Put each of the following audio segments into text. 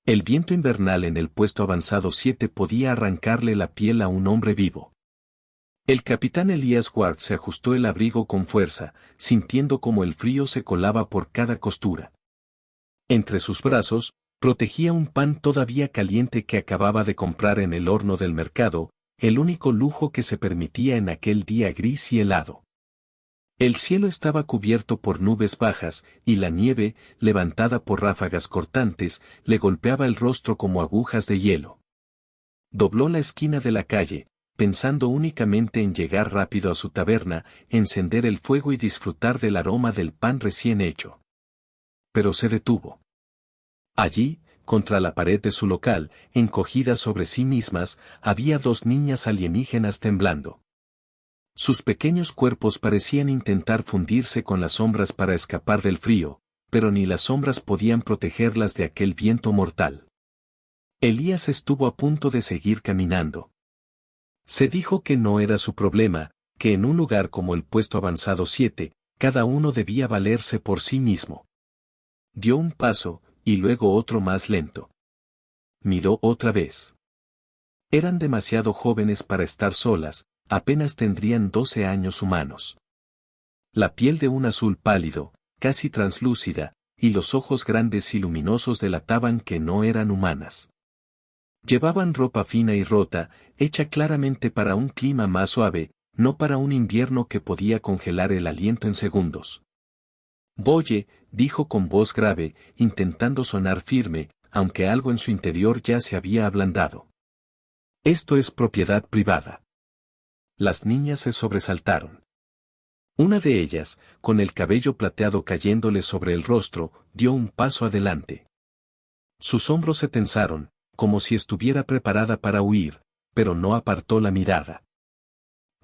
El viento invernal en el puesto avanzado 7 podía arrancarle la piel a un hombre vivo. El capitán Elías Ward se ajustó el abrigo con fuerza, sintiendo como el frío se colaba por cada costura. Entre sus brazos, protegía un pan todavía caliente que acababa de comprar en el horno del mercado, el único lujo que se permitía en aquel día gris y helado. El cielo estaba cubierto por nubes bajas, y la nieve, levantada por ráfagas cortantes, le golpeaba el rostro como agujas de hielo. Dobló la esquina de la calle, pensando únicamente en llegar rápido a su taberna, encender el fuego y disfrutar del aroma del pan recién hecho. Pero se detuvo. Allí, contra la pared de su local, encogidas sobre sí mismas, había dos niñas alienígenas temblando. Sus pequeños cuerpos parecían intentar fundirse con las sombras para escapar del frío, pero ni las sombras podían protegerlas de aquel viento mortal. Elías estuvo a punto de seguir caminando. Se dijo que no era su problema, que en un lugar como el puesto avanzado 7, cada uno debía valerse por sí mismo. Dio un paso, y luego otro más lento. Miró otra vez. Eran demasiado jóvenes para estar solas, apenas tendrían 12 años humanos. La piel de un azul pálido, casi translúcida, y los ojos grandes y luminosos delataban que no eran humanas. Llevaban ropa fina y rota, hecha claramente para un clima más suave, no para un invierno que podía congelar el aliento en segundos. Boye, dijo con voz grave, intentando sonar firme, aunque algo en su interior ya se había ablandado. Esto es propiedad privada. Las niñas se sobresaltaron. Una de ellas, con el cabello plateado cayéndole sobre el rostro, dio un paso adelante. Sus hombros se tensaron, como si estuviera preparada para huir, pero no apartó la mirada.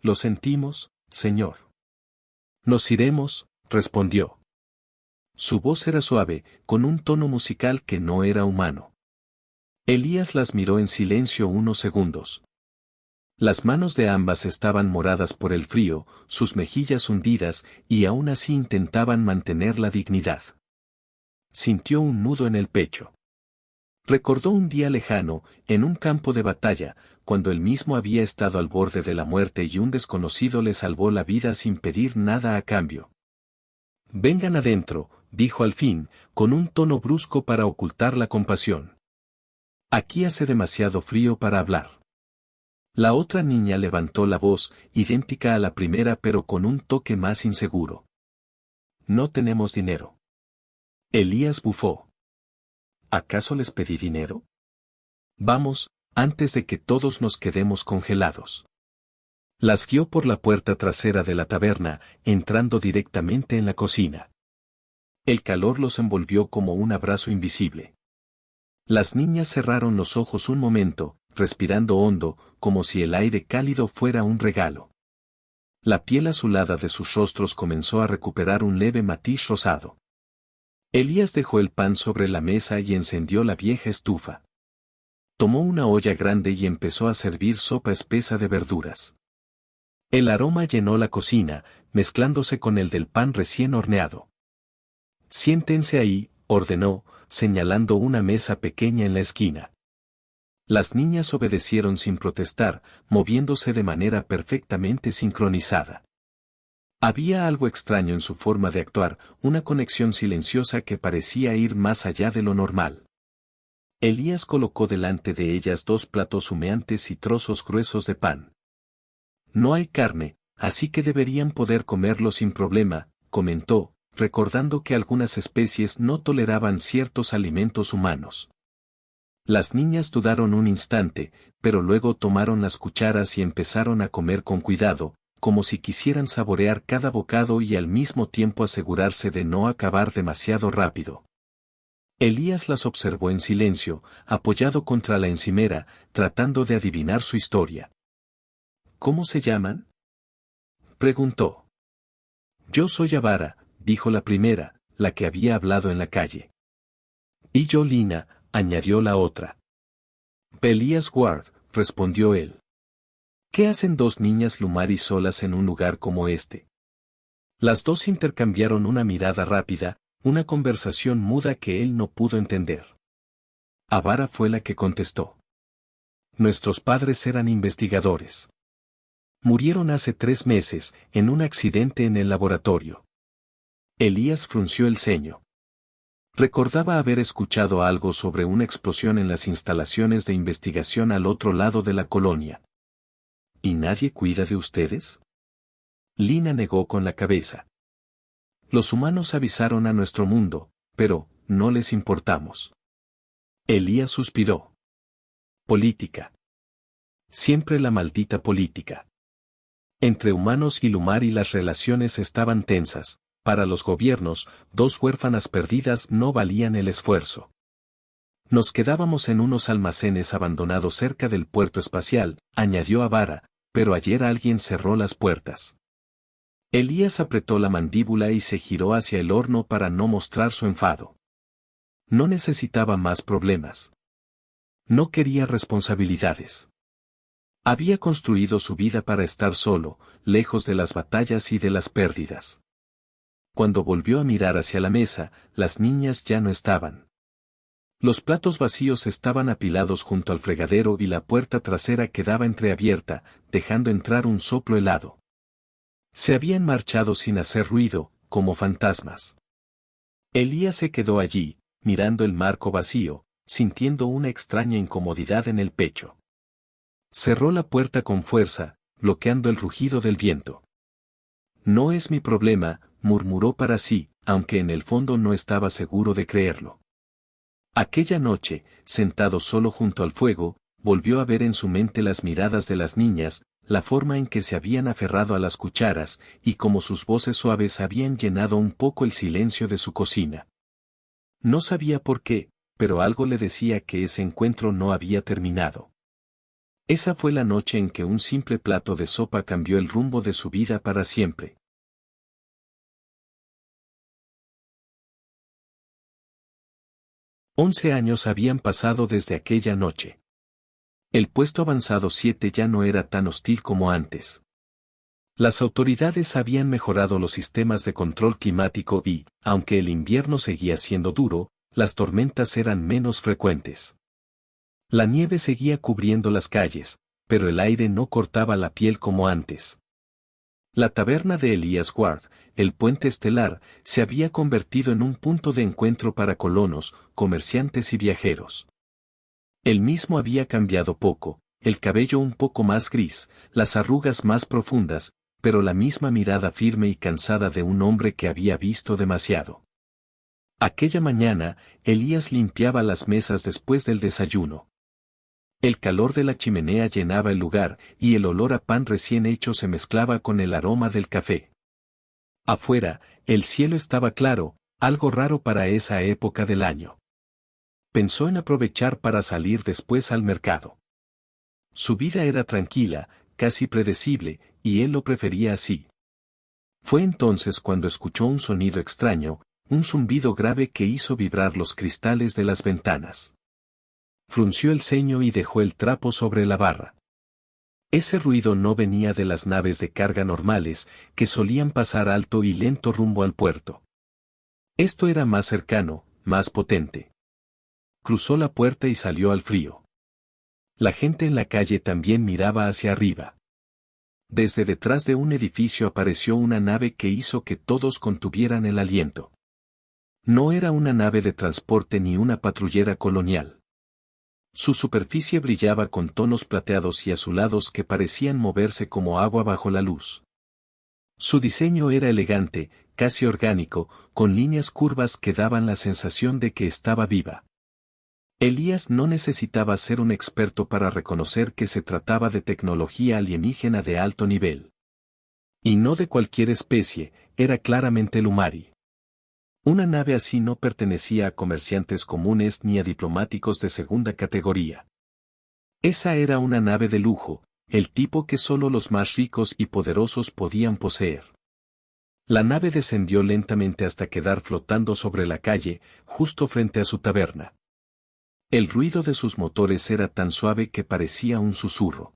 «Lo sentimos, señor». «Nos iremos», respondió. Su voz era suave, con un tono musical que no era humano. Elías las miró en silencio unos segundos. Las manos de ambas estaban moradas por el frío, sus mejillas hundidas, y aún así intentaban mantener la dignidad. Sintió un nudo en el pecho. Recordó un día lejano, en un campo de batalla, cuando él mismo había estado al borde de la muerte y un desconocido le salvó la vida sin pedir nada a cambio. «Vengan adentro», dijo al fin, con un tono brusco para ocultar la compasión. «Aquí hace demasiado frío para hablar». La otra niña levantó la voz, idéntica a la primera pero con un toque más inseguro. «No tenemos dinero». Elías bufó. «¿Acaso les pedí dinero? Vamos, antes de que todos nos quedemos congelados». Las guió por la puerta trasera de la taberna, entrando directamente en la cocina. El calor los envolvió como un abrazo invisible. Las niñas cerraron los ojos un momento, respirando hondo, como si el aire cálido fuera un regalo. La piel azulada de sus rostros comenzó a recuperar un leve matiz rosado. Elías dejó el pan sobre la mesa y encendió la vieja estufa. Tomó una olla grande y empezó a servir sopa espesa de verduras. El aroma llenó la cocina, mezclándose con el del pan recién horneado. «Siéntense ahí», ordenó, señalando una mesa pequeña en la esquina. Las niñas obedecieron sin protestar, moviéndose de manera perfectamente sincronizada. Había algo extraño en su forma de actuar, una conexión silenciosa que parecía ir más allá de lo normal. Elías colocó delante de ellas 2 platos humeantes y trozos gruesos de pan. «No hay carne, así que deberían poder comerlo sin problema», comentó, recordando que algunas especies no toleraban ciertos alimentos humanos. Las niñas dudaron un instante, pero luego tomaron las cucharas y empezaron a comer con cuidado, como si quisieran saborear cada bocado y al mismo tiempo asegurarse de no acabar demasiado rápido. Elías las observó en silencio, apoyado contra la encimera, tratando de adivinar su historia. «¿Cómo se llaman?», preguntó. «Yo soy Avara», dijo la primera, la que había hablado en la calle. «Y yo Lina», añadió la otra. «Elías Ward», respondió él. «¿Qué hacen 2 niñas Lumari solas en un lugar como este?». Las dos intercambiaron una mirada rápida, una conversación muda que él no pudo entender. Avara fue la que contestó. Nuestros padres eran investigadores. Murieron hace 3 meses, en un accidente en el laboratorio. Elías frunció el ceño. Recordaba haber escuchado algo sobre una explosión en las instalaciones de investigación al otro lado de la colonia. ¿Y nadie cuida de ustedes? Lina negó con la cabeza. Los humanos avisaron a nuestro mundo, pero no les importamos. Elías suspiró. Política. Siempre la maldita política. Entre humanos y Lumari las relaciones estaban tensas. Para los gobiernos, 2 huérfanas perdidas no valían el esfuerzo. Nos quedábamos en unos almacenes abandonados cerca del puerto espacial, añadió Avara, pero ayer alguien cerró las puertas. Elías apretó la mandíbula y se giró hacia el horno para no mostrar su enfado. No necesitaba más problemas. No quería responsabilidades. Había construido su vida para estar solo, lejos de las batallas y de las pérdidas. Cuando volvió a mirar hacia la mesa, las niñas ya no estaban. Los platos vacíos estaban apilados junto al fregadero y la puerta trasera quedaba entreabierta, dejando entrar un soplo helado. Se habían marchado sin hacer ruido, como fantasmas. Elías se quedó allí, mirando el marco vacío, sintiendo una extraña incomodidad en el pecho. Cerró la puerta con fuerza, bloqueando el rugido del viento. No es mi problema, murmuró para sí, aunque en el fondo no estaba seguro de creerlo. Aquella noche, sentado solo junto al fuego, volvió a ver en su mente las miradas de las niñas, la forma en que se habían aferrado a las cucharas, y cómo sus voces suaves habían llenado un poco el silencio de su cocina. No sabía por qué, pero algo le decía que ese encuentro no había terminado. Esa fue la noche en que un simple plato de sopa cambió el rumbo de su vida para siempre. 11 años habían pasado desde aquella noche. El puesto avanzado 7 ya no era tan hostil como antes. Las autoridades habían mejorado los sistemas de control climático y, aunque el invierno seguía siendo duro, las tormentas eran menos frecuentes. La nieve seguía cubriendo las calles, pero el aire no cortaba la piel como antes. La taberna de Elías Ward, el puente estelar, se había convertido en un punto de encuentro para colonos, comerciantes y viajeros. Él mismo había cambiado poco, el cabello un poco más gris, las arrugas más profundas, pero la misma mirada firme y cansada de un hombre que había visto demasiado. Aquella mañana, Elías limpiaba las mesas después del desayuno. El calor de la chimenea llenaba el lugar, y el olor a pan recién hecho se mezclaba con el aroma del café. Afuera, el cielo estaba claro, algo raro para esa época del año. Pensó en aprovechar para salir después al mercado. Su vida era tranquila, casi predecible, y él lo prefería así. Fue entonces cuando escuchó un sonido extraño, un zumbido grave que hizo vibrar los cristales de las ventanas. Frunció el ceño y dejó el trapo sobre la barra. Ese ruido no venía de las naves de carga normales, que solían pasar alto y lento rumbo al puerto. Esto era más cercano, más potente. Cruzó la puerta y salió al frío. La gente en la calle también miraba hacia arriba. Desde detrás de un edificio apareció una nave que hizo que todos contuvieran el aliento. No era una nave de transporte ni una patrullera colonial. Su superficie brillaba con tonos plateados y azulados que parecían moverse como agua bajo la luz. Su diseño era elegante, casi orgánico, con líneas curvas que daban la sensación de que estaba viva. Elías no necesitaba ser un experto para reconocer que se trataba de tecnología alienígena de alto nivel. Y no de cualquier especie, era claramente Lumari. Una nave así no pertenecía a comerciantes comunes ni a diplomáticos de segunda categoría. Esa era una nave de lujo, el tipo que solo los más ricos y poderosos podían poseer. La nave descendió lentamente hasta quedar flotando sobre la calle, justo frente a su taberna. El ruido de sus motores era tan suave que parecía un susurro.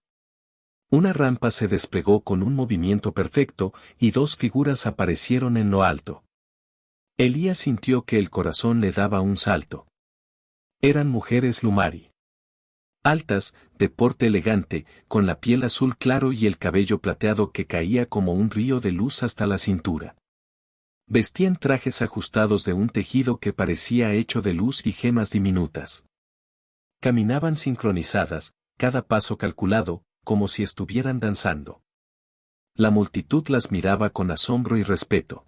Una rampa se desplegó con un movimiento perfecto y 2 figuras aparecieron en lo alto. Elías sintió que el corazón le daba un salto. Eran mujeres Lumari. Altas, de porte elegante, con la piel azul claro y el cabello plateado que caía como un río de luz hasta la cintura. Vestían trajes ajustados de un tejido que parecía hecho de luz y gemas diminutas. Caminaban sincronizadas, cada paso calculado, como si estuvieran danzando. La multitud las miraba con asombro y respeto.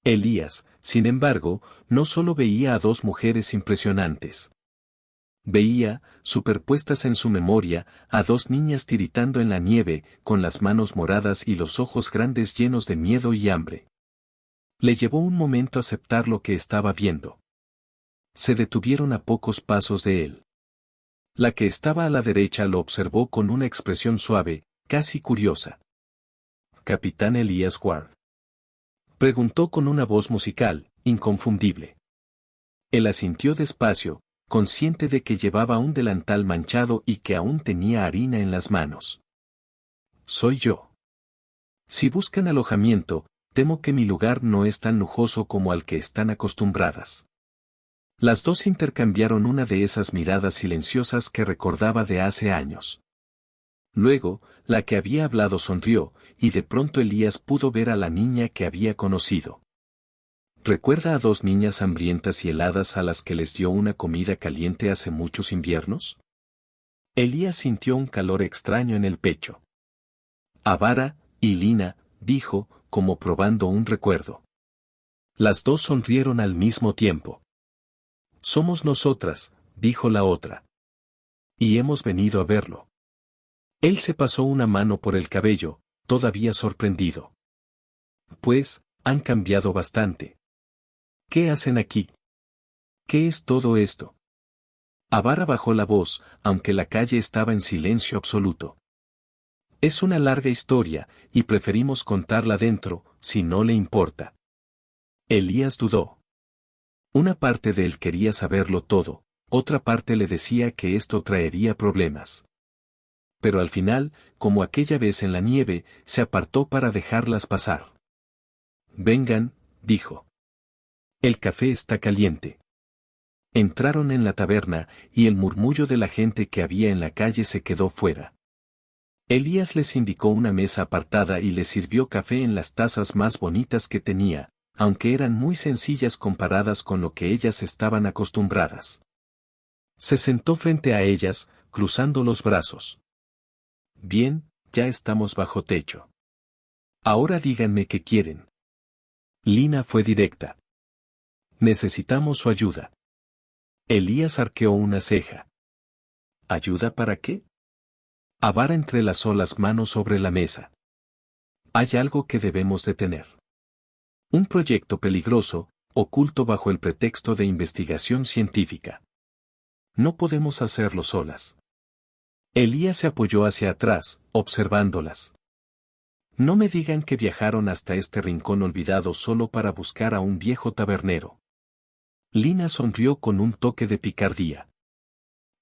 Elías, sin embargo, no solo veía a dos mujeres impresionantes. Veía, superpuestas en su memoria, a dos niñas tiritando en la nieve, con las manos moradas y los ojos grandes llenos de miedo y hambre. Le llevó un momento aceptar lo que estaba viendo. Se detuvieron a pocos pasos de él. La que estaba a la derecha lo observó con una expresión suave, casi curiosa. «¿Capitán Elías Ward?», preguntó con una voz musical, inconfundible. Él asintió despacio, consciente de que llevaba un delantal manchado y que aún tenía harina en las manos. «Soy yo. Si buscan alojamiento, temo que mi lugar no es tan lujoso como al que están acostumbradas». Las dos intercambiaron una de esas miradas silenciosas que recordaba de hace años. Luego, la que había hablado sonrió, y de pronto Elías pudo ver a la niña que había conocido. ¿Recuerda a dos niñas hambrientas y heladas a las que les dio una comida caliente hace muchos inviernos? Elías sintió un calor extraño en el pecho. «Abara y Lina», dijo, como probando un recuerdo. Las dos sonrieron al mismo tiempo. «Somos nosotras», dijo la otra. «Y hemos venido a verlo». Él se pasó una mano por el cabello, todavía sorprendido. «Pues, han cambiado bastante. ¿Qué hacen aquí? ¿Qué es todo esto?». Abara bajó la voz, aunque la calle estaba en silencio absoluto. «Es una larga historia, y preferimos contarla dentro, si no le importa». Elías dudó. Una parte de él quería saberlo todo, otra parte le decía que esto traería problemas. Pero al final, como aquella vez en la nieve, se apartó para dejarlas pasar. «Vengan», dijo. «El café está caliente». Entraron en la taberna, y el murmullo de la gente que había en la calle se quedó fuera. Elías les indicó una mesa apartada y les sirvió café en las tazas más bonitas que tenía, aunque eran muy sencillas comparadas con lo que ellas estaban acostumbradas. Se sentó frente a ellas, cruzando los brazos. «Bien, ya estamos bajo techo. Ahora díganme qué quieren». Lina fue directa. «Necesitamos su ayuda». Elías arqueó una ceja. «¿Ayuda para qué?». Abara entrelazó las manos sobre la mesa. «Hay algo que debemos detener. Un proyecto peligroso, oculto bajo el pretexto de investigación científica. No podemos hacerlo solas». Elías se apoyó hacia atrás, observándolas. «No me digan que viajaron hasta este rincón olvidado solo para buscar a un viejo tabernero». Lina sonrió con un toque de picardía.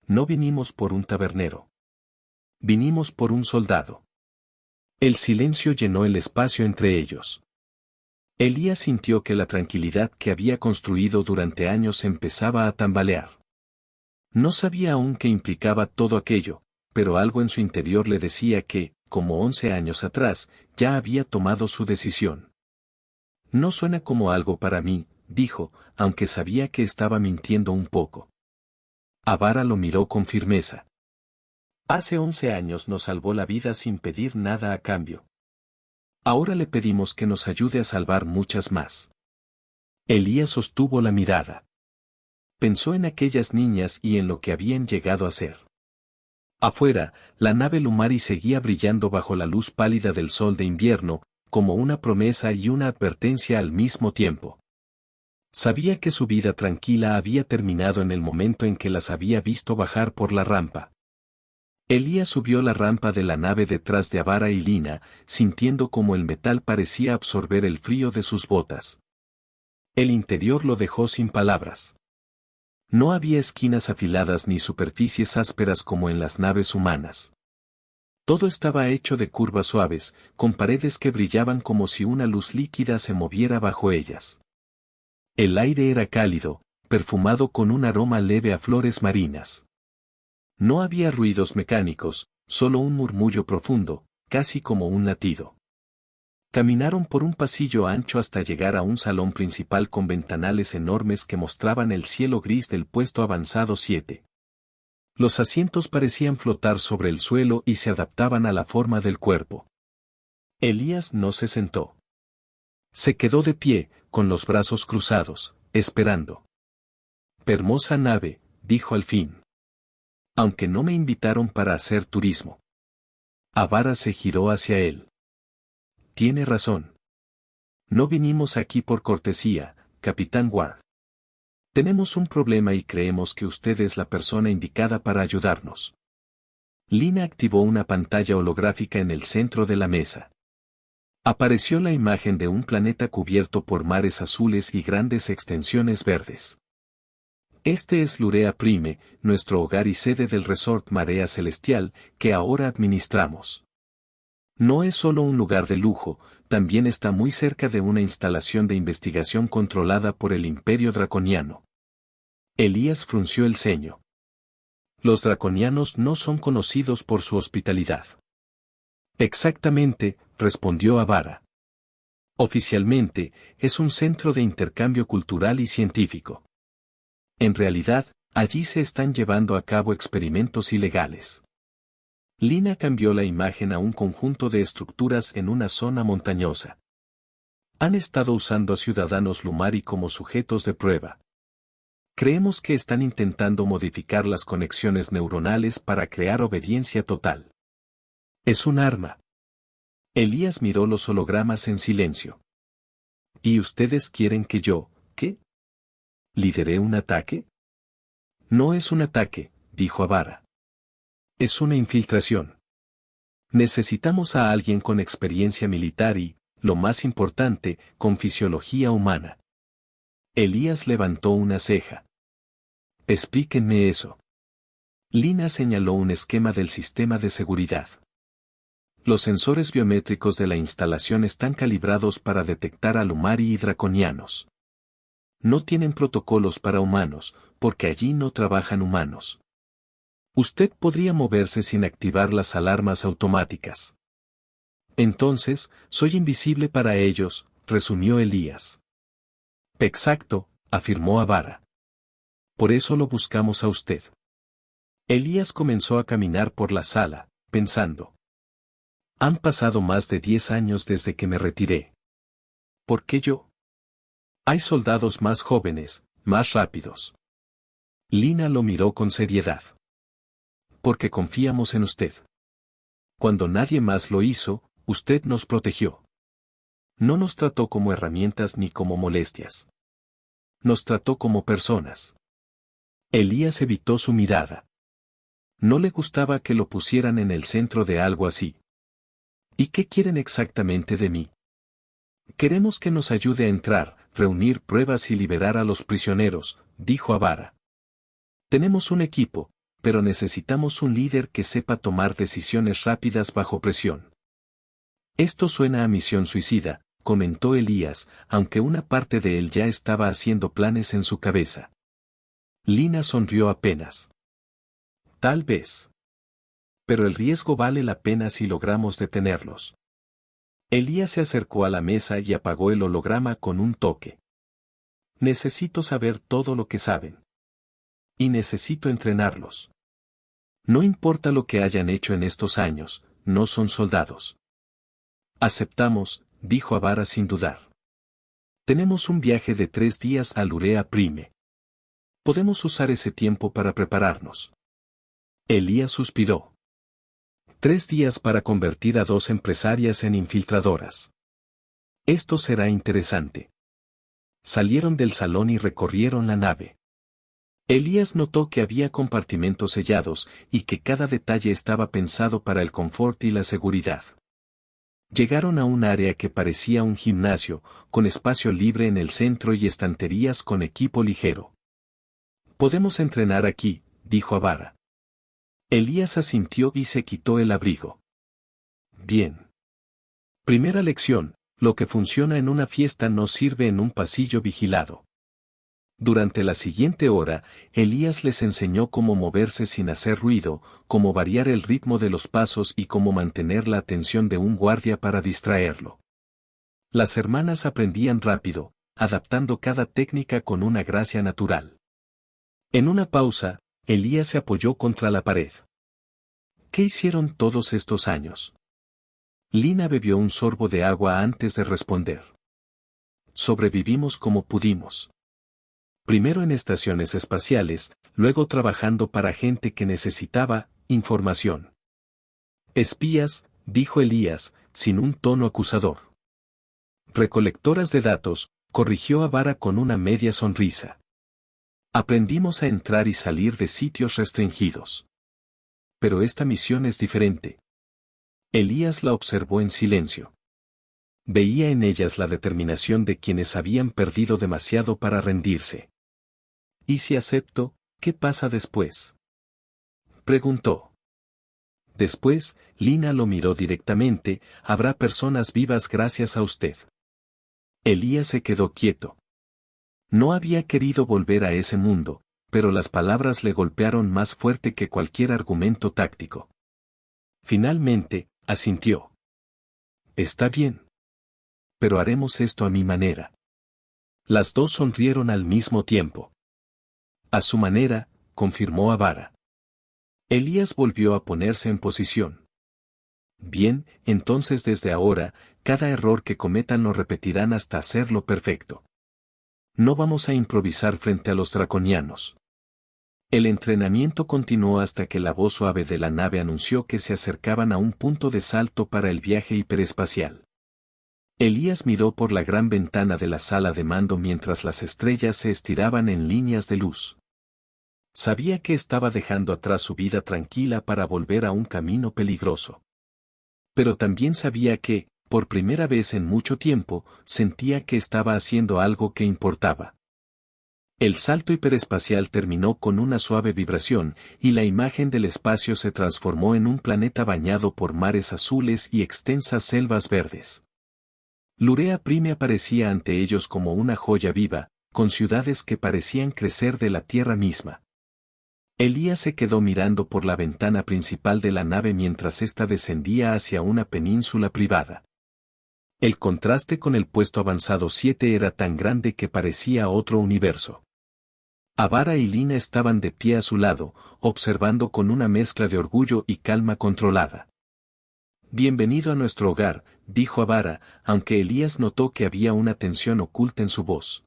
«No vinimos por un tabernero. Vinimos por un soldado». El silencio llenó el espacio entre ellos. Elías sintió que la tranquilidad que había construido durante años empezaba a tambalear. No sabía aún qué implicaba todo aquello, pero algo en su interior le decía que, como 11 años atrás, ya había tomado su decisión. «No suena como algo para mí», dijo, aunque sabía que estaba mintiendo un poco. Abara lo miró con firmeza. «Hace 11 años nos salvó la vida sin pedir nada a cambio. Ahora le pedimos que nos ayude a salvar muchas más». Elías sostuvo la mirada. Pensó en aquellas niñas y en lo que habían llegado a ser. Afuera, la nave Lumari seguía brillando bajo la luz pálida del sol de invierno, como una promesa y una advertencia al mismo tiempo. Sabía que su vida tranquila había terminado en el momento en que las había visto bajar por la rampa. Elías subió la rampa de la nave detrás de Abara y Lina, sintiendo como el metal parecía absorber el frío de sus botas. El interior lo dejó sin palabras. No había esquinas afiladas ni superficies ásperas como en las naves humanas. Todo estaba hecho de curvas suaves, con paredes que brillaban como si una luz líquida se moviera bajo ellas. El aire era cálido, perfumado con un aroma leve a flores marinas. No había ruidos mecánicos, solo un murmullo profundo, casi como un latido. Caminaron por un pasillo ancho hasta llegar a un salón principal con ventanales enormes que mostraban el cielo gris del puesto avanzado 7. Los asientos parecían flotar sobre el suelo y se adaptaban a la forma del cuerpo. Elías no se sentó. Se quedó de pie, con los brazos cruzados, esperando. Hermosa nave, dijo al fin. Aunque no me invitaron para hacer turismo. Avara se giró hacia él. Tiene razón. No vinimos aquí por cortesía, Capitán Ward. Tenemos un problema y creemos que usted es la persona indicada para ayudarnos. Lina activó una pantalla holográfica en el centro de la mesa. Apareció la imagen de un planeta cubierto por mares azules y grandes extensiones verdes. Este es Lurea Prime, nuestro hogar y sede del resort Marea Celestial, que ahora administramos. No es solo un lugar de lujo, también está muy cerca de una instalación de investigación controlada por el Imperio Draconiano. Elías frunció el ceño. Los draconianos no son conocidos por su hospitalidad. Exactamente, respondió Avara. Oficialmente, es un centro de intercambio cultural y científico. En realidad, allí se están llevando a cabo experimentos ilegales. Lina cambió la imagen a un conjunto de estructuras en una zona montañosa. Han estado usando a ciudadanos Lumari como sujetos de prueba. Creemos que están intentando modificar las conexiones neuronales para crear obediencia total. Es un arma. Elías miró los hologramas en silencio. ¿Y ustedes quieren que yo, qué? ¿Lideré un ataque? No es un ataque, dijo Avara. Es una infiltración. Necesitamos a alguien con experiencia militar y, lo más importante, con fisiología humana. Elías levantó una ceja. Explíquenme eso. Lina señaló un esquema del sistema de seguridad. Los sensores biométricos de la instalación están calibrados para detectar a Lumari y draconianos. No tienen protocolos para humanos, porque allí no trabajan humanos. Usted podría moverse sin activar las alarmas automáticas. Entonces, soy invisible para ellos, resumió Elías. Exacto, afirmó Avara. Por eso lo buscamos a usted. Elías comenzó a caminar por la sala, pensando. Han pasado más de 10 años desde que me retiré. ¿Por qué yo? Hay soldados más jóvenes, más rápidos. Lina lo miró con seriedad. Porque confiamos en usted. Cuando nadie más lo hizo, usted nos protegió. No nos trató como herramientas ni como molestias. Nos trató como personas. Elías evitó su mirada. No le gustaba que lo pusieran en el centro de algo así. ¿Y qué quieren exactamente de mí? Queremos que nos ayude a entrar, reunir pruebas y liberar a los prisioneros, dijo Avara. Tenemos un equipo, pero necesitamos un líder que sepa tomar decisiones rápidas bajo presión. Esto suena a misión suicida, comentó Elías, aunque una parte de él ya estaba haciendo planes en su cabeza. Lina sonrió apenas. Tal vez. Pero el riesgo vale la pena si logramos detenerlos. Elías se acercó a la mesa y apagó el holograma con un toque. Necesito saber todo lo que saben. Y necesito entrenarlos. No importa lo que hayan hecho en estos años, no son soldados. Aceptamos, dijo Avara sin dudar. Tenemos un viaje de 3 días a Lurea Prime. Podemos usar ese tiempo para prepararnos. Elías suspiró. 3 días para convertir a 2 empresarias en infiltradoras. Esto será interesante. Salieron del salón y recorrieron la nave. Elías notó que había compartimentos sellados y que cada detalle estaba pensado para el confort y la seguridad. Llegaron a un área que parecía un gimnasio, con espacio libre en el centro y estanterías con equipo ligero. Podemos entrenar aquí, dijo Avara. Elías asintió y se quitó el abrigo. Bien. Primera lección, lo que funciona en una fiesta no sirve en un pasillo vigilado. Durante la siguiente hora, Elías les enseñó cómo moverse sin hacer ruido, cómo variar el ritmo de los pasos y cómo mantener la atención de un guardia para distraerlo. Las hermanas aprendían rápido, adaptando cada técnica con una gracia natural. En una pausa, Elías se apoyó contra la pared. ¿Qué hicieron todos estos años? Lina bebió un sorbo de agua antes de responder. Sobrevivimos como pudimos. Primero en estaciones espaciales, luego trabajando para gente que necesitaba información. Espías, dijo Elías, sin un tono acusador. Recolectoras de datos, corrigió a Vara con una media sonrisa. Aprendimos a entrar y salir de sitios restringidos. Pero esta misión es diferente. Elías la observó en silencio. Veía en ellas la determinación de quienes habían perdido demasiado para rendirse. ¿Y si acepto, qué pasa después? Preguntó. Después, Lina lo miró directamente, habrá personas vivas gracias a usted. Elías se quedó quieto. No había querido volver a ese mundo, pero las palabras le golpearon más fuerte que cualquier argumento táctico. Finalmente, asintió. Está bien. Pero haremos esto a mi manera. Las dos sonrieron al mismo tiempo. A su manera, confirmó Avara. Elías volvió a ponerse en posición. Bien, entonces desde ahora, cada error que cometan lo repetirán hasta hacerlo perfecto. No vamos a improvisar frente a los draconianos. El entrenamiento continuó hasta que la voz suave de la nave anunció que se acercaban a un punto de salto para el viaje hiperespacial. Elías miró por la gran ventana de la sala de mando mientras las estrellas se estiraban en líneas de luz. Sabía que estaba dejando atrás su vida tranquila para volver a un camino peligroso. Pero también sabía que, por primera vez en mucho tiempo, sentía que estaba haciendo algo que importaba. El salto hiperespacial terminó con una suave vibración, y la imagen del espacio se transformó en un planeta bañado por mares azules y extensas selvas verdes. Lurea Prime aparecía ante ellos como una joya viva, con ciudades que parecían crecer de la tierra misma. Elías se quedó mirando por la ventana principal de la nave mientras ésta descendía hacia una península privada. El contraste con el puesto avanzado 7 era tan grande que parecía otro universo. Avara y Lina estaban de pie a su lado, observando con una mezcla de orgullo y calma controlada. Bienvenido a nuestro hogar, dijo Avara, aunque Elías notó que había una tensión oculta en su voz.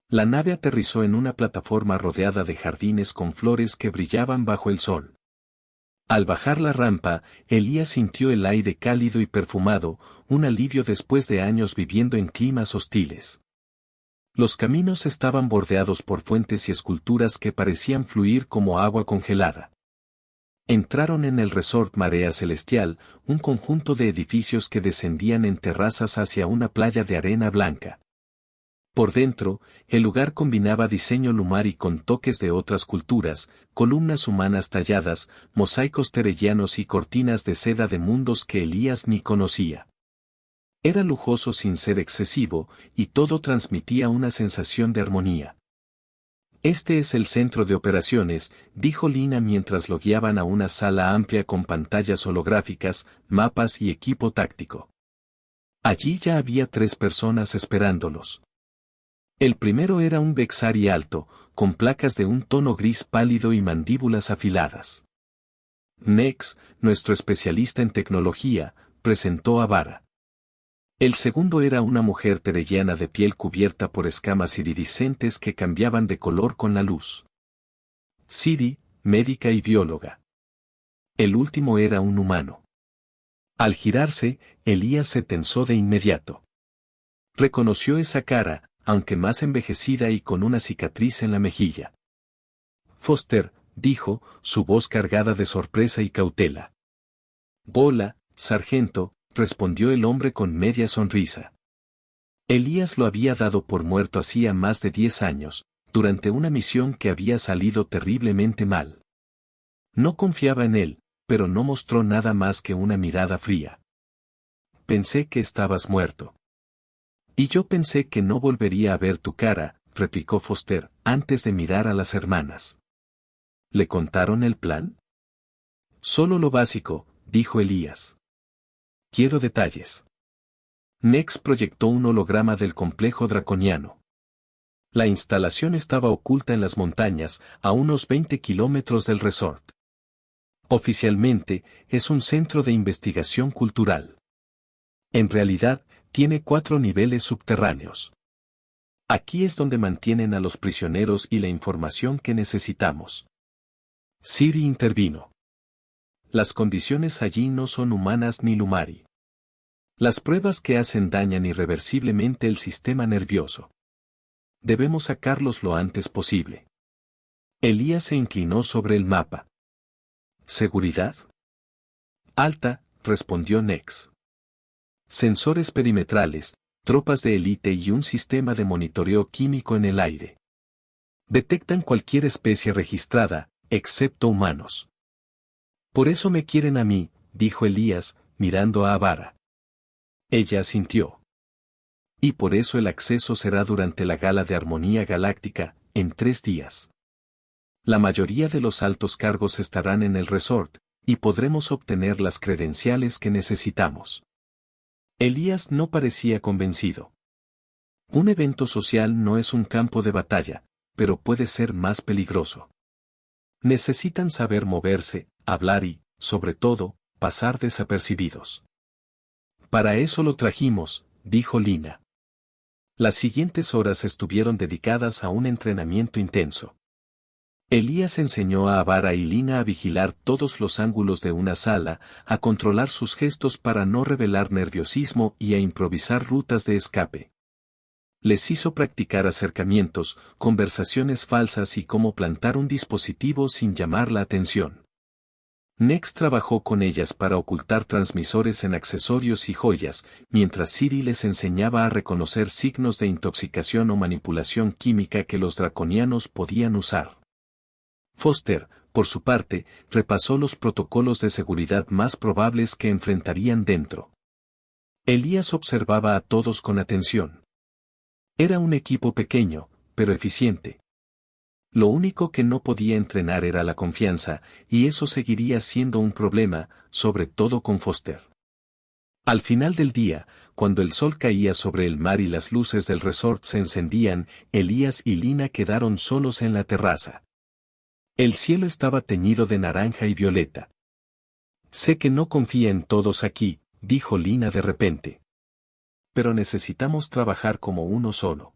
La nave aterrizó en una plataforma rodeada de jardines con flores que brillaban bajo el sol. Al bajar la rampa, Elías sintió el aire cálido y perfumado, un alivio después de años viviendo en climas hostiles. Los caminos estaban bordeados por fuentes y esculturas que parecían fluir como agua congelada. Entraron en el resort Marea Celestial, un conjunto de edificios que descendían en terrazas hacia una playa de arena blanca. Por dentro, el lugar combinaba diseño lumari con toques de otras culturas, columnas humanas talladas, mosaicos terellanos y cortinas de seda de mundos que Elías ni conocía. Era lujoso sin ser excesivo, y todo transmitía una sensación de armonía. Este es el centro de operaciones, dijo Lina mientras lo guiaban a una sala amplia con pantallas holográficas, mapas y equipo táctico. Allí ya había 3 personas esperándolos. El primero era un Vexari alto, con placas de un tono gris pálido y mandíbulas afiladas. Nex, nuestro especialista en tecnología, presentó a Vara. El segundo era una mujer terellana de piel cubierta por escamas iridiscentes que cambiaban de color con la luz. Siri, médica y bióloga. El último era un humano. Al girarse, Elías se tensó de inmediato. Reconoció esa cara, aunque más envejecida y con una cicatriz en la mejilla. Foster, dijo, su voz cargada de sorpresa y cautela. Bola, sargento, respondió el hombre con media sonrisa. Elías lo había dado por muerto hacía más de 10 años, durante una misión que había salido terriblemente mal. No confiaba en él, pero no mostró nada más que una mirada fría. Pensé que estabas muerto. Y yo pensé que no volvería a ver tu cara, replicó Foster, antes de mirar a las hermanas. ¿Le contaron el plan? Solo lo básico, dijo Elías. Quiero detalles. Nex proyectó un holograma del complejo draconiano. La instalación estaba oculta en las montañas, a unos 20 kilómetros del resort. Oficialmente, es un centro de investigación cultural. En realidad, tiene 4 niveles subterráneos. Aquí es donde mantienen a los prisioneros y la información que necesitamos. Siri intervino. Las condiciones allí no son humanas ni Lumari. Las pruebas que hacen dañan irreversiblemente el sistema nervioso. Debemos sacarlos lo antes posible. Elías se inclinó sobre el mapa. ¿Seguridad? Alta, respondió Nex. Sensores perimetrales, tropas de élite y un sistema de monitoreo químico en el aire. Detectan cualquier especie registrada, excepto humanos. Por eso me quieren a mí, dijo Elías, mirando a Avara. Ella asintió. Y por eso el acceso será durante la Gala de Armonía Galáctica, en 3 días. La mayoría de los altos cargos estarán en el resort, y podremos obtener las credenciales que necesitamos. Elías no parecía convencido. Un evento social no es un campo de batalla, pero puede ser más peligroso. Necesitan saber moverse, hablar y, sobre todo, pasar desapercibidos. Para eso lo trajimos, dijo Lina. Las siguientes horas estuvieron dedicadas a un entrenamiento intenso. Elías enseñó a Avara y Lina a vigilar todos los ángulos de una sala, a controlar sus gestos para no revelar nerviosismo y a improvisar rutas de escape. Les hizo practicar acercamientos, conversaciones falsas y cómo plantar un dispositivo sin llamar la atención. Nex trabajó con ellas para ocultar transmisores en accesorios y joyas, mientras Siri les enseñaba a reconocer signos de intoxicación o manipulación química que los draconianos podían usar. Foster, por su parte, repasó los protocolos de seguridad más probables que enfrentarían dentro. Elías observaba a todos con atención. Era un equipo pequeño, pero eficiente. Lo único que no podía entrenar era la confianza, y eso seguiría siendo un problema, sobre todo con Foster. Al final del día, cuando el sol caía sobre el mar y las luces del resort se encendían, Elías y Lina quedaron solos en la terraza. El cielo estaba teñido de naranja y violeta. Sé que no confía en todos aquí, dijo Lina de repente. Pero necesitamos trabajar como uno solo.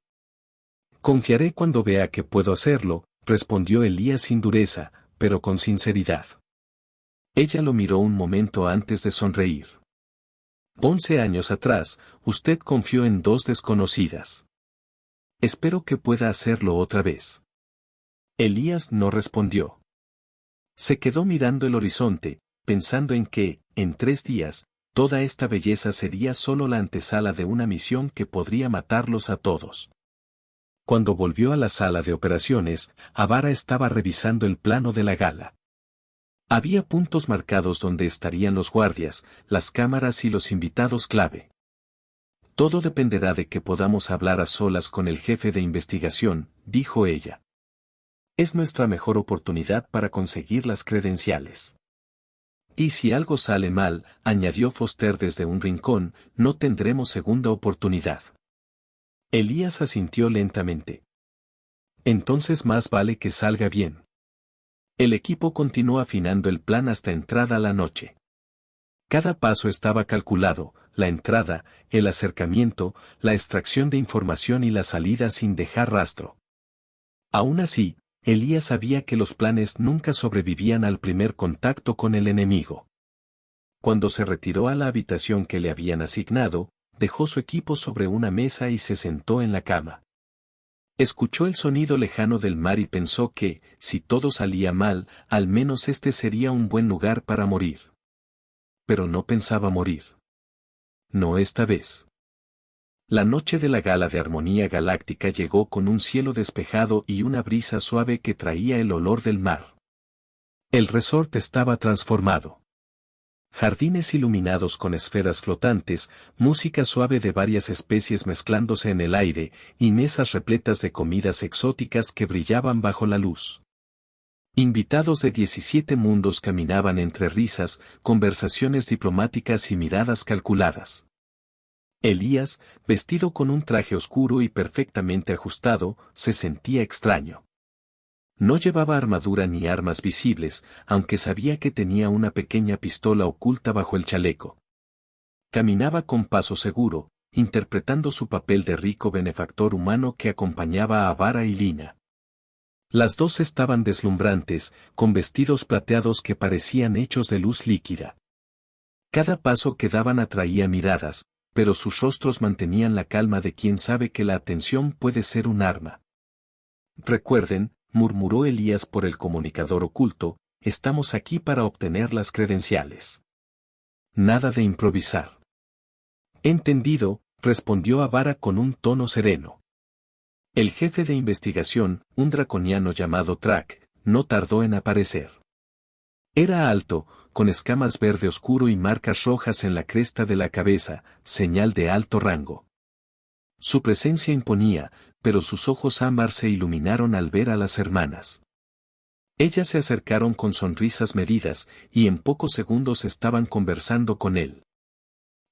Confiaré cuando vea que puedo hacerlo, respondió Elías sin dureza, pero con sinceridad. Ella lo miró un momento antes de sonreír. 11 años atrás, usted confió en 2 desconocidas. Espero que pueda hacerlo otra vez. Elías no respondió. Se quedó mirando el horizonte, pensando en que, en 3 días, toda esta belleza sería solo la antesala de una misión que podría matarlos a todos. Cuando volvió a la sala de operaciones, Avara estaba revisando el plano de la gala. Había puntos marcados donde estarían los guardias, las cámaras y los invitados clave. Todo dependerá de que podamos hablar a solas con el jefe de investigación, dijo ella. Es nuestra mejor oportunidad para conseguir las credenciales. Y si algo sale mal, añadió Foster desde un rincón, no tendremos segunda oportunidad. Elías asintió lentamente. Entonces más vale que salga bien. El equipo continuó afinando el plan hasta entrada la noche. Cada paso estaba calculado, la entrada, el acercamiento, la extracción de información y la salida sin dejar rastro. Aún así, Elías sabía que los planes nunca sobrevivían al primer contacto con el enemigo. Cuando se retiró a la habitación que le habían asignado, dejó su equipo sobre una mesa y se sentó en la cama. Escuchó el sonido lejano del mar y pensó que, si todo salía mal, al menos este sería un buen lugar para morir. Pero no pensaba morir. No esta vez. La noche de la Gala de Armonía Galáctica llegó con un cielo despejado y una brisa suave que traía el olor del mar. El resort estaba transformado. Jardines iluminados con esferas flotantes, música suave de varias especies mezclándose en el aire, y mesas repletas de comidas exóticas que brillaban bajo la luz. Invitados de 17 mundos caminaban entre risas, conversaciones diplomáticas y miradas calculadas. Elías, vestido con un traje oscuro y perfectamente ajustado, se sentía extraño. No llevaba armadura ni armas visibles, aunque sabía que tenía una pequeña pistola oculta bajo el chaleco. Caminaba con paso seguro, interpretando su papel de rico benefactor humano que acompañaba a Vara y Lina. Las dos estaban deslumbrantes, con vestidos plateados que parecían hechos de luz líquida. Cada paso que daban atraía miradas, pero sus rostros mantenían la calma de quien sabe que la atención puede ser un arma. Recuerden, murmuró Elías por el comunicador oculto, estamos aquí para obtener las credenciales. Nada de improvisar. Entendido, respondió Avara con un tono sereno. El jefe de investigación, un draconiano llamado Track, no tardó en aparecer. Era alto, con escamas verde oscuro y marcas rojas en la cresta de la cabeza, señal de alto rango. Su presencia imponía, pero sus ojos ámbar se iluminaron al ver a las hermanas. Ellas se acercaron con sonrisas medidas, y en pocos segundos estaban conversando con él.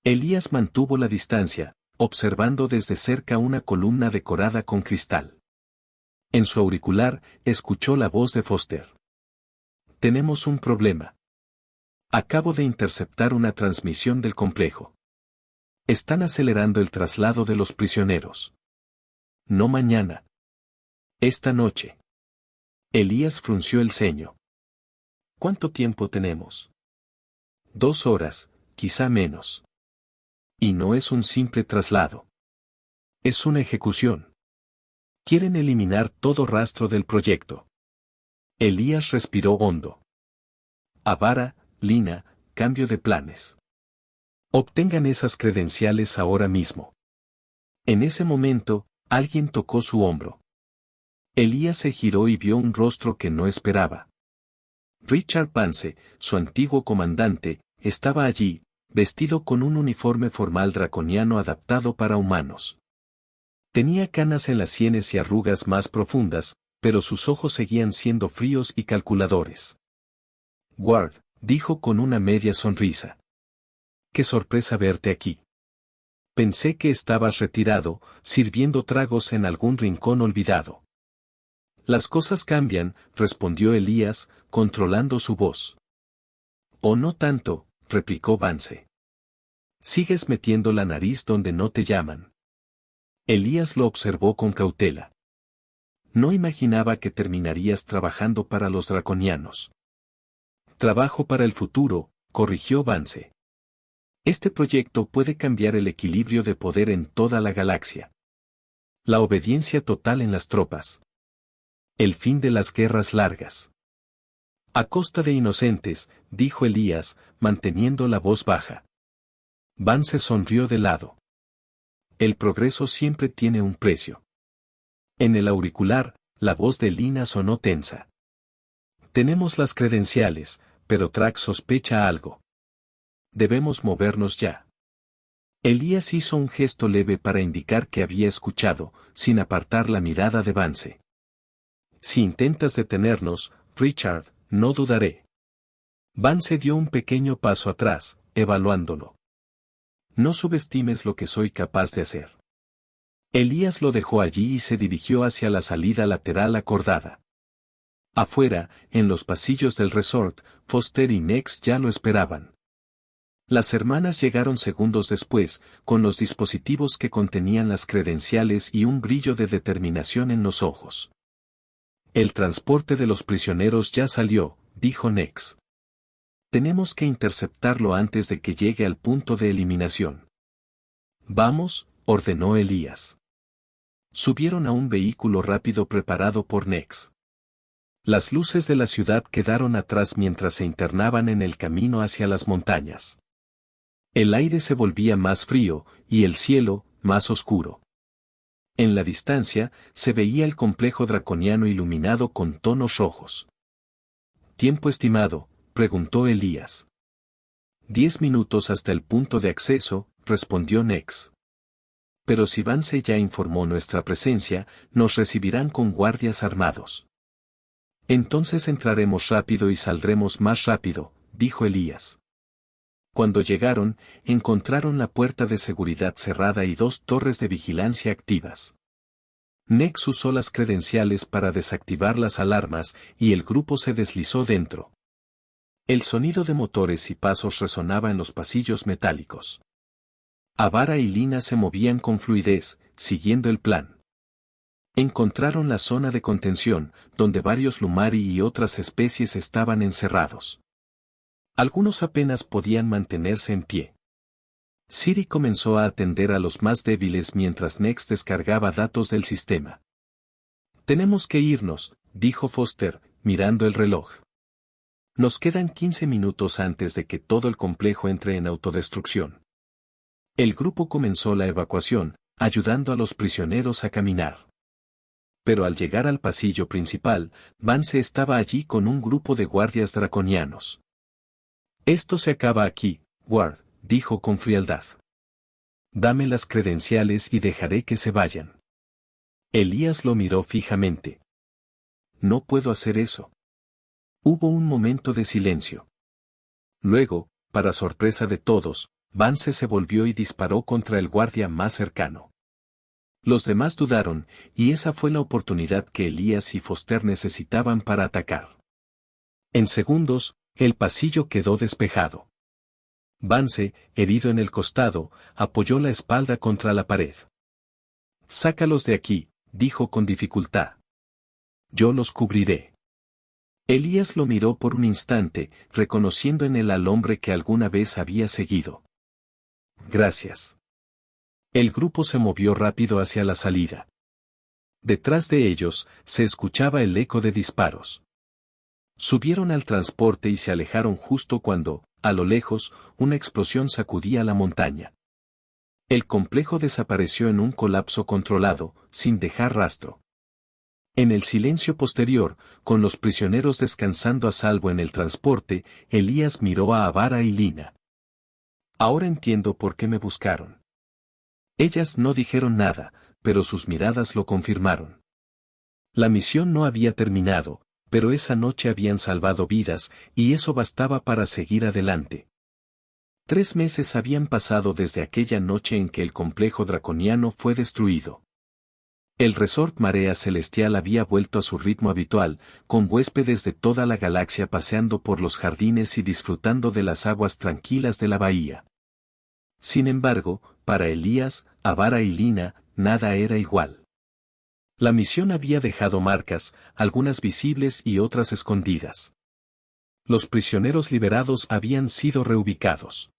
Elías mantuvo la distancia, observando desde cerca una columna decorada con cristal. En su auricular, escuchó la voz de Foster. Tenemos un problema. Acabo de interceptar una transmisión del complejo. Están acelerando el traslado de los prisioneros. No mañana. Esta noche. Elías frunció el ceño. ¿Cuánto tiempo tenemos? 2 horas, quizá menos. Y no es un simple traslado. Es una ejecución. Quieren eliminar todo rastro del proyecto. Elías respiró hondo. Avara, Lina, cambio de planes. Obtengan esas credenciales ahora mismo. En ese momento, alguien tocó su hombro. Elías se giró y vio un rostro que no esperaba. Richard Vance, su antiguo comandante, estaba allí, vestido con un uniforme formal draconiano adaptado para humanos. Tenía canas en las sienes y arrugas más profundas, pero sus ojos seguían siendo fríos y calculadores. Ward, dijo con una media sonrisa. Qué sorpresa verte aquí. Pensé que estabas retirado, sirviendo tragos en algún rincón olvidado. Las cosas cambian, respondió Elías, controlando su voz. O no tanto, replicó Vance. Sigues metiendo la nariz donde no te llaman. Elías lo observó con cautela. No imaginaba que terminarías trabajando para los draconianos. Trabajo para el futuro, corrigió Vance. Este proyecto puede cambiar el equilibrio de poder en toda la galaxia. La obediencia total en las tropas. El fin de las guerras largas. A costa de inocentes, dijo Elías, manteniendo la voz baja. Vance sonrió de lado. El progreso siempre tiene un precio. En el auricular, la voz de Lina sonó tensa. Tenemos las credenciales, pero Track sospecha algo. Debemos movernos ya. Elías hizo un gesto leve para indicar que había escuchado, sin apartar la mirada de Vance. Si intentas detenernos, Richard, no dudaré. Vance dio un pequeño paso atrás, evaluándolo. No subestimes lo que soy capaz de hacer. Elías lo dejó allí y se dirigió hacia la salida lateral acordada. Afuera, en los pasillos del resort, Foster y Nex ya lo esperaban. Las hermanas llegaron segundos después, con los dispositivos que contenían las credenciales y un brillo de determinación en los ojos. El transporte de los prisioneros ya salió, dijo Nex. Tenemos que interceptarlo antes de que llegue al punto de eliminación. Vamos, ordenó Elías. Subieron a un vehículo rápido preparado por Nex. Las luces de la ciudad quedaron atrás mientras se internaban en el camino hacia las montañas. El aire se volvía más frío, y el cielo, más oscuro. En la distancia, se veía el complejo draconiano iluminado con tonos rojos. ¿Tiempo estimado?, preguntó Elías. 10 minutos hasta el punto de acceso, respondió Nex. Pero si Vance ya informó nuestra presencia, nos recibirán con guardias armados. Entonces entraremos rápido y saldremos más rápido, dijo Elías. Cuando llegaron, encontraron la puerta de seguridad cerrada y 2 torres de vigilancia activas. Nex usó las credenciales para desactivar las alarmas y el grupo se deslizó dentro. El sonido de motores y pasos resonaba en los pasillos metálicos. Avara y Lina se movían con fluidez, siguiendo el plan. Encontraron la zona de contención, donde varios Lumari y otras especies estaban encerrados. Algunos apenas podían mantenerse en pie. Siri comenzó a atender a los más débiles mientras Nex descargaba datos del sistema. Tenemos que irnos, dijo Foster, mirando el reloj. Nos quedan 15 minutos antes de que todo el complejo entre en autodestrucción. El grupo comenzó la evacuación, ayudando a los prisioneros a caminar. Pero al llegar al pasillo principal, Vance estaba allí con un grupo de guardias draconianos. Esto se acaba aquí, Ward, dijo con frialdad. Dame las credenciales y dejaré que se vayan. Elías lo miró fijamente. No puedo hacer eso. Hubo un momento de silencio. Luego, para sorpresa de todos, Vance se volvió y disparó contra el guardia más cercano. Los demás dudaron, y esa fue la oportunidad que Elías y Foster necesitaban para atacar. En segundos, el pasillo quedó despejado. Vance, herido en el costado, apoyó la espalda contra la pared. Sácalos de aquí, dijo con dificultad. Yo los cubriré. Elías lo miró por un instante, reconociendo en él al hombre que alguna vez había seguido. Gracias. El grupo se movió rápido hacia la salida. Detrás de ellos, se escuchaba el eco de disparos. Subieron al transporte y se alejaron justo cuando, a lo lejos, una explosión sacudía la montaña. El complejo desapareció en un colapso controlado, sin dejar rastro. En el silencio posterior, con los prisioneros descansando a salvo en el transporte, Elías miró a Avara y Lina. Ahora entiendo por qué me buscaron. Ellas no dijeron nada, pero sus miradas lo confirmaron. La misión no había terminado, pero esa noche habían salvado vidas, y eso bastaba para seguir adelante. 3 meses habían pasado desde aquella noche en que el complejo draconiano fue destruido. El resort Marea Celestial había vuelto a su ritmo habitual, con huéspedes de toda la galaxia paseando por los jardines y disfrutando de las aguas tranquilas de la bahía. Sin embargo, para Elías, Avara y Lina, nada era igual. La misión había dejado marcas, algunas visibles y otras escondidas. Los prisioneros liberados habían sido reubicados.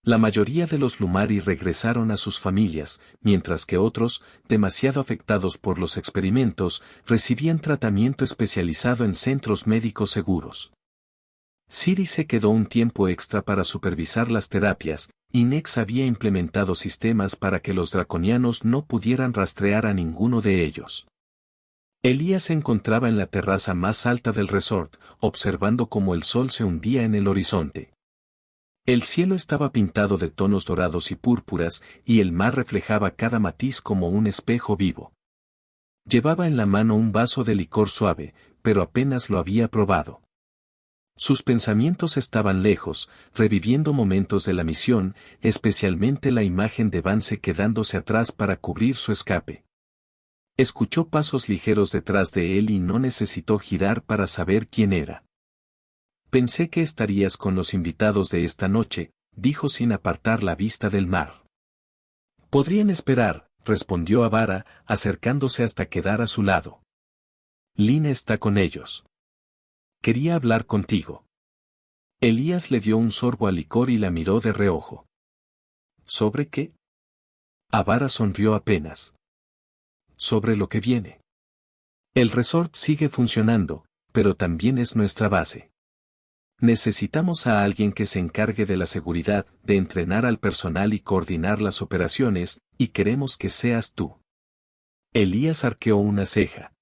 La mayoría de los Lumari regresaron a sus familias, mientras que otros, demasiado afectados por los experimentos, recibían tratamiento especializado en centros médicos seguros. Siri se quedó un tiempo extra para supervisar las terapias, y Nex había implementado sistemas para que los draconianos no pudieran rastrear a ninguno de ellos. Elías se encontraba en la terraza más alta del resort, observando cómo el sol se hundía en el horizonte. El cielo estaba pintado de tonos dorados y púrpuras, y el mar reflejaba cada matiz como un espejo vivo. Llevaba en la mano un vaso de licor suave, pero apenas lo había probado. Sus pensamientos estaban lejos, reviviendo momentos de la misión, especialmente la imagen de Vance quedándose atrás para cubrir su escape. Escuchó pasos ligeros detrás de él y no necesitó girar para saber quién era. Pensé que estarías con los invitados de esta noche, dijo sin apartar la vista del mar. Podrían esperar, respondió Avara, acercándose hasta quedar a su lado. Lina está con ellos. Quería hablar contigo. Elías le dio un sorbo al licor y la miró de reojo. ¿Sobre qué? Avara sonrió apenas. Sobre lo que viene. El resort sigue funcionando, pero también es nuestra base. Necesitamos a alguien que se encargue de la seguridad, de entrenar al personal y coordinar las operaciones, y queremos que seas tú. Elías arqueó una ceja.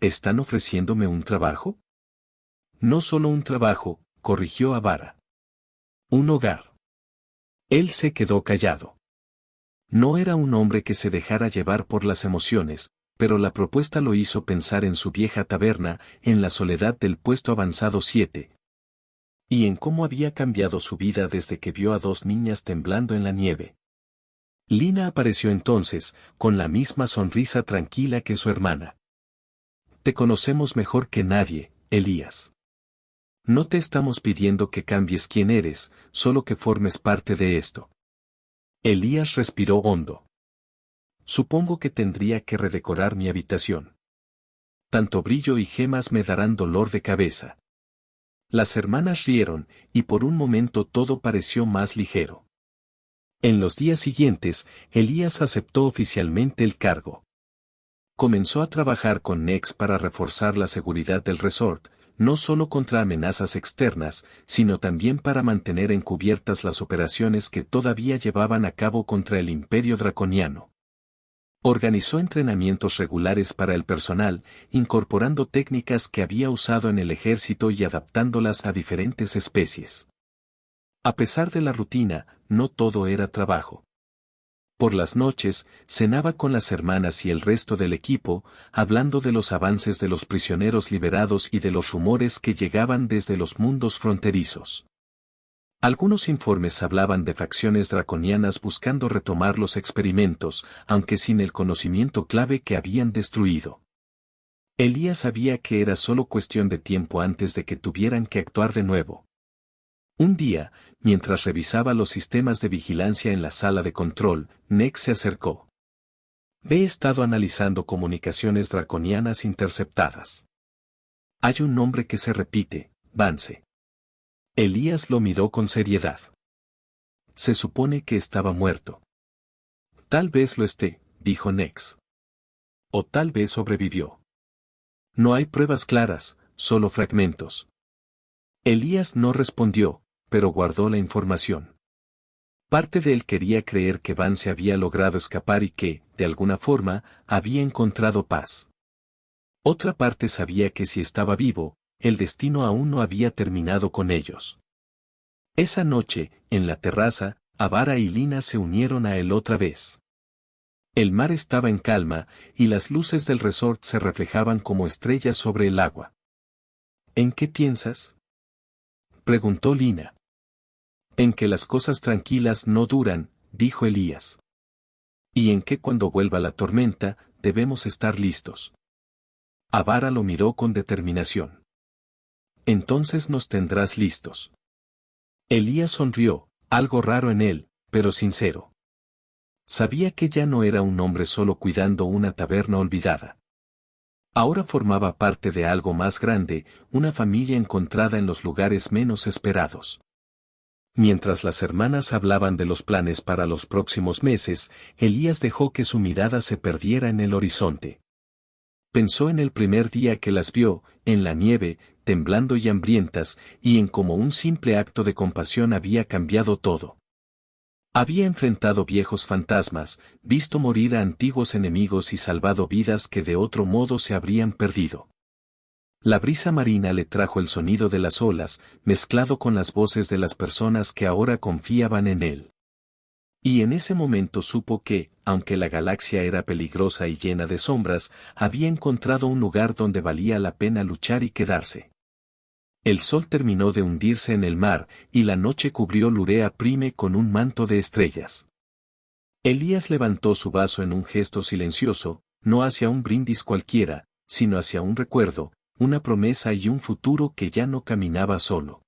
¿Están ofreciéndome un trabajo? No solo un trabajo, corrigió Avara. Un hogar. Él se quedó callado. No era un hombre que se dejara llevar por las emociones, pero la propuesta lo hizo pensar en su vieja taberna, en la soledad del puesto avanzado 7. Y en cómo había cambiado su vida desde que vio a dos niñas temblando en la nieve. Lina apareció entonces, con la misma sonrisa tranquila que su hermana. Te conocemos mejor que nadie, Elías. No te estamos pidiendo que cambies quién eres, solo que formes parte de esto. Elías respiró hondo. Supongo que tendría que redecorar mi habitación. Tanto brillo y gemas me darán dolor de cabeza. Las hermanas rieron, y por un momento todo pareció más ligero. En los días siguientes, Elías aceptó oficialmente el cargo. Comenzó a trabajar con Nex para reforzar la seguridad del resort, no solo contra amenazas externas, sino también para mantener encubiertas las operaciones que todavía llevaban a cabo contra el Imperio Draconiano. Organizó entrenamientos regulares para el personal, incorporando técnicas que había usado en el ejército y adaptándolas a diferentes especies. A pesar de la rutina, no todo era trabajo. Por las noches, cenaba con las hermanas y el resto del equipo, hablando de los avances de los prisioneros liberados y de los rumores que llegaban desde los mundos fronterizos. Algunos informes hablaban de facciones draconianas buscando retomar los experimentos, aunque sin el conocimiento clave que habían destruido. Elías sabía que era solo cuestión de tiempo antes de que tuvieran que actuar de nuevo. Un día, mientras revisaba los sistemas de vigilancia en la sala de control, Nex se acercó. He estado analizando comunicaciones draconianas interceptadas. Hay un nombre que se repite, Vance. Elías lo miró con seriedad. Se supone que estaba muerto. Tal vez lo esté, dijo Nex. O tal vez sobrevivió. No hay pruebas claras, solo fragmentos. Elías no respondió, pero guardó la información. Parte de él quería creer que Vance había logrado escapar y que, de alguna forma, había encontrado paz. Otra parte sabía que si estaba vivo, el destino aún no había terminado con ellos. Esa noche, en la terraza, Avara y Lina se unieron a él otra vez. El mar estaba en calma, y las luces del resort se reflejaban como estrellas sobre el agua. ¿En qué piensas?, preguntó Lina. En que las cosas tranquilas no duran, dijo Elías. Y en que cuando vuelva la tormenta, debemos estar listos. Avara lo miró con determinación. Entonces nos tendrás listos. Elías sonrió, algo raro en él, pero sincero. Sabía que ya no era un hombre solo cuidando una taberna olvidada. Ahora formaba parte de algo más grande, una familia encontrada en los lugares menos esperados. Mientras las hermanas hablaban de los planes para los próximos meses, Elías dejó que su mirada se perdiera en el horizonte. Pensó en el primer día que las vio, en la nieve, temblando y hambrientas, y en cómo un simple acto de compasión había cambiado todo. Había enfrentado viejos fantasmas, visto morir a antiguos enemigos y salvado vidas que de otro modo se habrían perdido. La brisa marina le trajo el sonido de las olas, mezclado con las voces de las personas que ahora confiaban en él. Y en ese momento supo que, aunque la galaxia era peligrosa y llena de sombras, había encontrado un lugar donde valía la pena luchar y quedarse. El sol terminó de hundirse en el mar, y la noche cubrió Lurea Prime con un manto de estrellas. Elías levantó su vaso en un gesto silencioso, no hacia un brindis cualquiera, sino hacia un recuerdo, una promesa y un futuro que ya no caminaba solo.